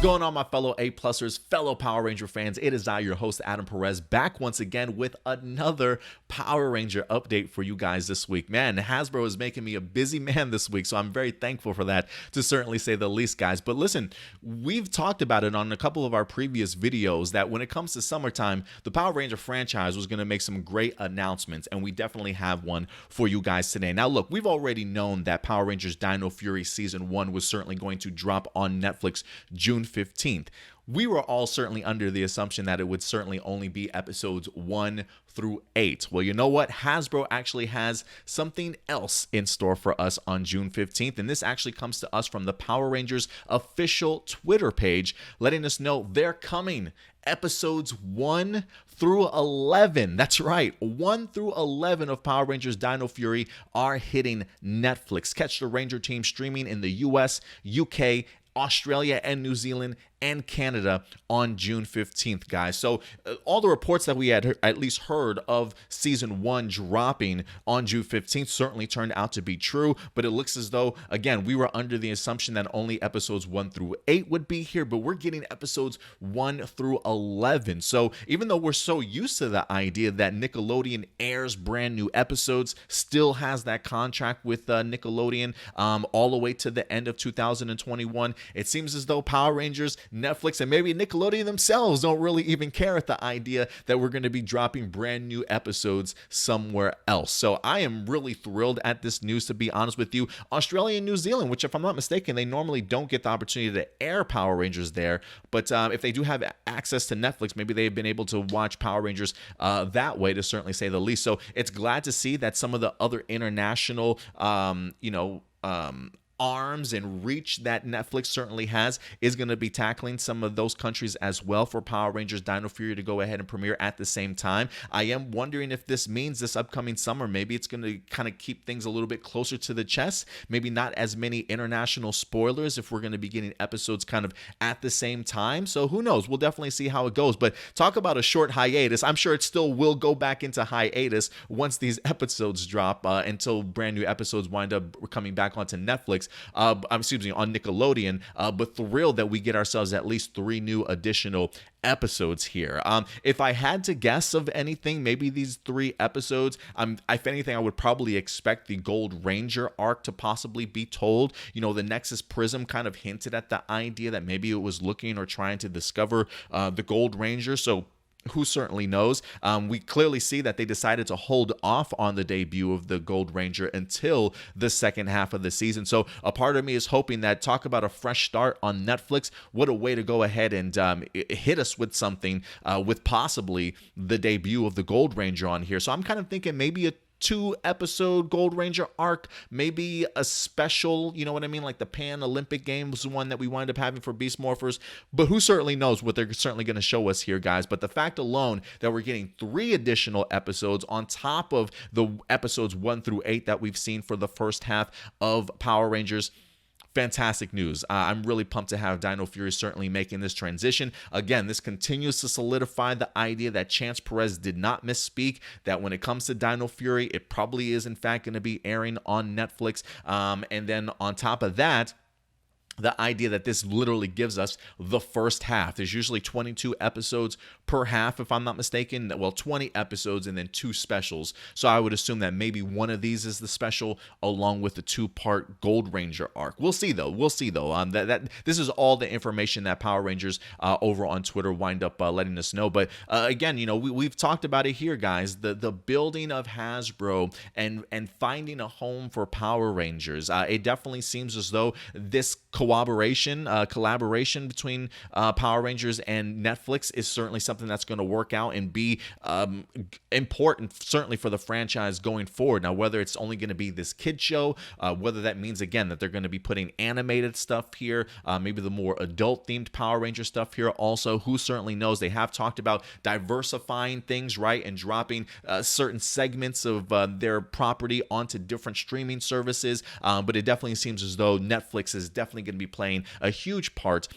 Going on, my fellow A-Plusers, fellow Power Ranger fans? It is I, your host, Adam Perez, back once again with another Power Ranger update for you guys this week. Man, Hasbro is making me a busy man this week, so I'm very thankful for that, to certainly say the least, guys. But listen, we've talked about it on a couple of our previous videos that when it comes to summertime, the Power Ranger franchise was going to make some great announcements, and we definitely have one for you guys today. Now, look, we've already known that Power Rangers Dino Fury Season 1 was certainly going to drop on Netflix June 15th. We were all certainly under the assumption that it would certainly only be episodes 1 through 8. Well, you know what? Hasbro actually has something else in store for us on June 15th, and this actually comes to us from the Power Rangers official Twitter page, letting us know they're coming. Episodes 1 through 11. That's right. 1 through 11 of Power Rangers Dino Fury are hitting Netflix. Catch the Ranger team streaming in the US, UK, Australia, and New Zealand, and Canada on June 15th, guys. So all the reports that we had at least heard of Season 1 dropping on June 15th certainly turned out to be true, but it looks as though, again, we were under the assumption that only episodes 1 through 8 would be here, but we're getting episodes 1 through 11. So even though we're so used to the idea that Nickelodeon airs brand new episodes, still has that contract with Nickelodeon all the way to the end of 2021, it seems as though Power Rangers, Netflix, and maybe Nickelodeon themselves don't really even care at the idea that we're going to be dropping brand new episodes somewhere else. So I am really thrilled at this news, to be honest with you. Australia and New Zealand, which if I'm not mistaken, they normally don't get the opportunity to air Power Rangers there, but if they do have access to Netflix, maybe they've been able to watch Power Rangers that way, to certainly say the least. So it's glad to see that some of the other international, arms and reach that Netflix certainly has is going to be tackling some of those countries as well for Power Rangers Dino Fury to go ahead and premiere at the same time. I am wondering if this means this upcoming summer, maybe it's going to kind of keep things a little bit closer to the chest, maybe not as many international spoilers if we're going to be getting episodes kind of at the same time. So who knows? We'll definitely see how it goes. But talk about a short hiatus. I'm sure it still will go back into hiatus once these episodes drop until brand new episodes wind up coming back onto Netflix. On Nickelodeon, but thrilled that we get ourselves at least 3 new additional episodes here. If I had to guess of anything, maybe these 3 episodes, if anything, I would probably expect the Gold Ranger arc to possibly be told. You know, the Nexus Prism kind of hinted at the idea that maybe it was looking or trying to discover the Gold Ranger, so who certainly knows? We clearly see that they decided to hold off on the debut of the Gold Ranger until the second half of the season. So a part of me is hoping that, talk about a fresh start on Netflix, what a way to go ahead and hit us with something with possibly the debut of the Gold Ranger on here. So I'm kind of thinking maybe a 2-episode Gold Ranger arc, maybe a special, you know what I mean, like the Pan Olympic Games one that we wind up having for Beast Morphers, but who certainly knows what they're certainly going to show us here, guys. But the fact alone that we're getting 3 additional episodes on top of the episodes 1 through 8 that we've seen for the first half of Power Rangers, fantastic news. I'm really pumped to have Dino Fury certainly making this transition. Again, this continues to solidify the idea that Chance Perez did not misspeak, that when it comes to Dino Fury, it probably is in fact going to be airing on Netflix. And then on top of that, the idea that this literally gives us the first half. There's usually 22 episodes per half, if I'm not mistaken. Well, 20 episodes and then 2 specials. So I would assume that maybe one of these is the special along with the 2-part Gold Ranger arc. We'll see though. This is all the information that Power Rangers over on Twitter wind up letting us know. But again, you know, we've talked about it here, guys. The building of Hasbro and finding a home for Power Rangers. It definitely seems as though this collaboration between Power Rangers and Netflix is certainly something that's going to work out and be important, certainly for the franchise going forward. Now, whether it's only going to be this kid show, whether that means, again, that they're going to be putting animated stuff here, maybe the more adult-themed Power Ranger stuff here also, who certainly knows? They have talked about diversifying things, right, and dropping certain segments of their property onto different streaming services, but it definitely seems as though Netflix is definitely going going to be playing a huge part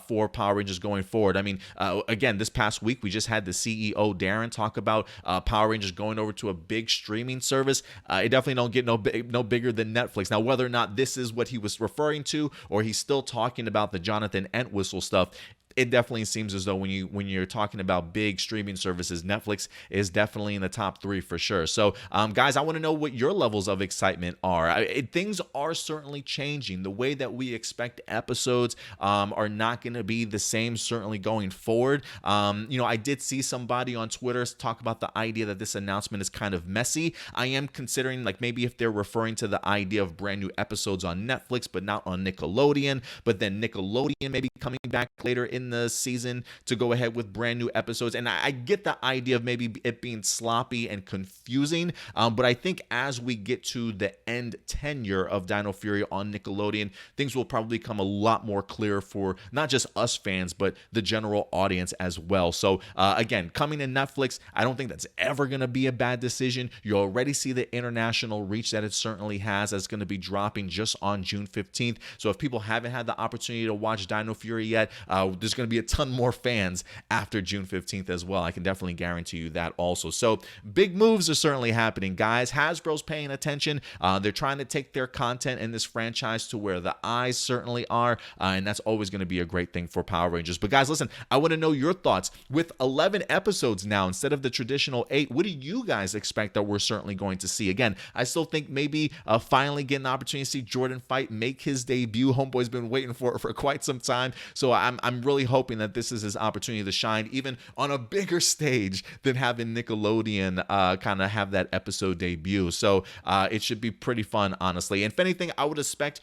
for Power Rangers going forward. I mean, again, this past week we just had the CEO Darren talk about Power Rangers going over to a big streaming service. It definitely don't get no bigger than Netflix. Now, whether or not this is what he was referring to, or he's still talking about the Jonathan Entwistle stuff, it definitely seems as though when you're talking about big streaming services, Netflix is definitely in the top 3 for sure. So, guys, I want to know what your levels of excitement are. Things are certainly changing. The way that we expect episodes are not going to be the same, certainly going forward. I did see somebody on Twitter talk about the idea that this announcement is kind of messy. I am considering, like, maybe if they're referring to the idea of brand new episodes on Netflix, but not on Nickelodeon, but then Nickelodeon maybe coming back later in the season to go ahead with brand new episodes. And I get the idea of maybe it being sloppy and confusing, but I think as we get to the end tenure of Dino Fury on Nickelodeon, things will probably become a lot more clear for not just us fans, but the general audience as well. So again, coming to Netflix, I don't think that's ever going to be a bad decision. You already see the international reach that it certainly has. That's going to be dropping just on June 15th. So if people haven't had the opportunity to watch Dino Fury yet, there's going to be a ton more fans after June 15th as well. I can definitely guarantee you that also. So big moves are certainly happening, guys. Hasbro's paying attention. They're trying to take their content in this franchise to where the eyes certainly are, and that's always going to be a great thing for Power Rangers. But guys, listen, I want to know your thoughts. With 11 episodes now instead of the traditional 8, what do you guys expect that we're certainly going to see? Again, I still think maybe finally get an opportunity to see Jordan Fight make his debut. Homeboy's been waiting for it for quite some time, so I'm really hoping that this is his opportunity to shine even on a bigger stage than having Nickelodeon kind of have that episode debut. So it should be pretty fun, honestly. And if anything, I would expect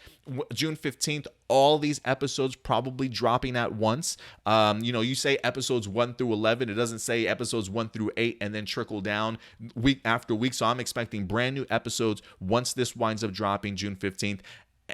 June 15th, all these episodes probably dropping at once. You say episodes 1 through 11. It doesn't say episodes 1 through 8 and then trickle down week after week. So I'm expecting brand new episodes once this winds up dropping June 15th.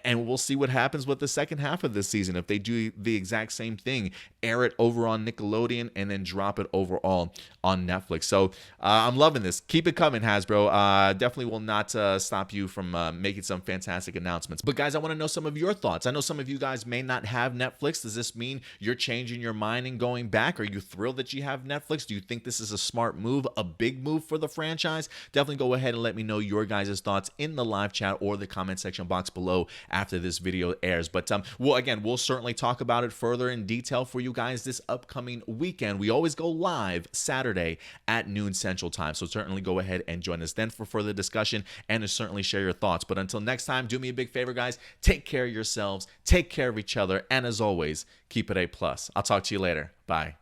And we'll see what happens with the second half of this season. If they do the exact same thing, air it over on Nickelodeon and then drop it overall on Netflix. So I'm loving this. Keep it coming, Hasbro. Definitely will not stop you from making some fantastic announcements. But guys, I want to know some of your thoughts. I know some of you guys may not have Netflix. Does this mean you're changing your mind and going back? Are you thrilled that you have Netflix? Do you think this is a smart move, a big move for the franchise? Definitely go ahead and let me know your guys' thoughts in the live chat or the comment section box below after this video airs. But we'll certainly talk about it further in detail for you guys this upcoming weekend. We always go live Saturday at noon Central Time, so certainly go ahead and join us then for further discussion and to certainly share your thoughts. But until next time, do me a big favor, guys. Take care of yourselves, take care of each other, and as always, keep it A+. I'll talk to you later. Bye.